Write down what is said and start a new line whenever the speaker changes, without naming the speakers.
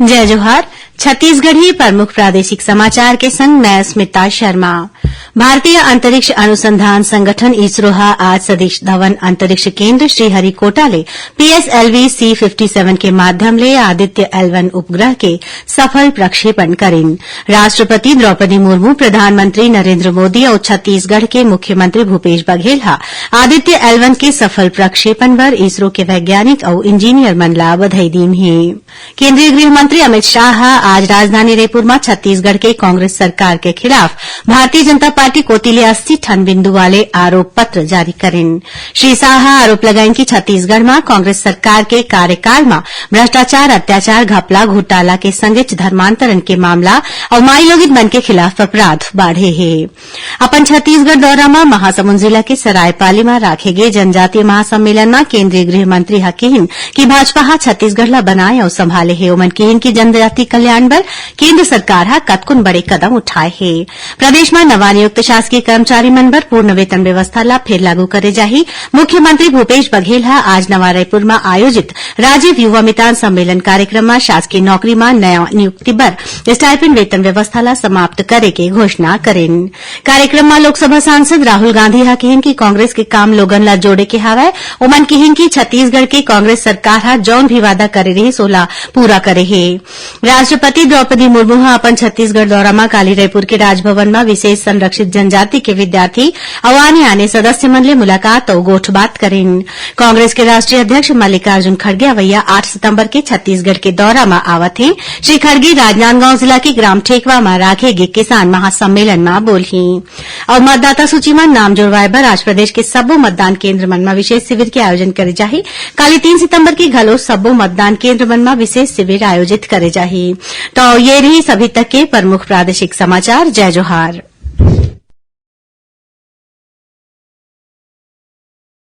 जय जोहार। छत्तीसगढ़ी प्रमुख प्रादेशिक समाचार के संग मैं स्मिता शर्मा। भारतीय अंतरिक्ष अनुसंधान संगठन इसरो आज सतीश धवन अंतरिक्ष केंद्र श्रीहरिकोटा ले पीएसएलवी C57 के माध्यम ले आदित्य L1 उपग्रह के सफल प्रक्षेपण करेन। राष्ट्रपति द्रौपदी मुर्मू, प्रधानमंत्री नरेंद्र मोदी और छत्तीसगढ़ के मुख्यमंत्री भूपेश बघेल आदित्य L1 के सफल प्रक्षेपण पर इसरो के वैज्ञानिक और इंजीनियर मन ला बधाई दीन है। केंद्रीय गृह मंत्री अमित शाह आज राजधानी रायपुर में छत्तीसगढ़ के कांग्रेस सरकार के खिलाफ भारतीय जनता पार्टी कोतिले 80 ठन बिंदु वाले आरोप पत्र जारी करेन। श्री शाह आरोप लगाइन कि छत्तीसगढ़ में कांग्रेस सरकार के कार्यकाल में भ्रष्टाचार, अत्याचार, घपला, घोटाला के संगे धर्मांतरण के मामला और माई लोगिन मन के खिलाफ अपराध बढ़े है। अपन छत्तीसगढ़ दौरा में महासमुंद जिला के सरायपाली में राखे गए जनजातीय महासम्मेलन में केंद्रीय गृह मंत्री कहिन कि भाजपा छत्तीसगढ़ ला बनाए और संभाले है। ओमन कहिन कि जनजाति कल्याण बर केंद्र सरकार कतकुन बड़े कदम उठाए है। प्रदेश में नवानियुक्त शासकीय कर्मचारी मन बर पूर्ण वेतन व्यवस्था ला फिर लागू करे जाही। मुख्यमंत्री भूपेश बघेल आज नवा रायपुर में आयोजित राजीव युवा मितान सम्मेलन कार्यक्रम में शासकीय नौकरी में नया नियुक्ति बर स्टाइपेंड वेतन व्यवस्था ला समाप्त करे के घोषणा करेन। कार्यक्रम में लोकसभा सांसद राहुल गांधी कहिन कि कांग्रेस के काम लोगन ला जोड़े के हावय। ओमन कहिन कि छत्तीसगढ़ के कांग्रेस सरकार जौन भी वादा करे रही सोला पूरा करे है। राष्ट्रपति द्रौपदी मुर्मू अपन छत्तीसगढ़ दौरा में काली रायपुर के राजभवन में विशेष संरक्षित जनजाति के विद्यार्थी और आने सदस्य मन ले मुलाकात और गोठबात करेन। कांग्रेस के राष्ट्रीय अध्यक्ष मल्लिकार्जुन खड़गे अवैया 8 सितंबर के छत्तीसगढ़ के दौरा में आवत हैं। श्री खड़गे राजनांदगांव जिला के ग्राम ठेकवा में राखे गे किसान महासम्मेलन में बोलही और मतदाता सूची में नाम जुड़वाए बर आज प्रदेश के सब्बो मतदान केंद्र मन में विशेष शिविर के आयोजन करे जाही। काली 3 सितंबर की घलो सब्बो मतदान केंद्र मन में विशेष शिविर आयोजित करे जाही। तो ये रही सभी तक के प्रमुख प्रादेशिक समाचार। जय जोहार।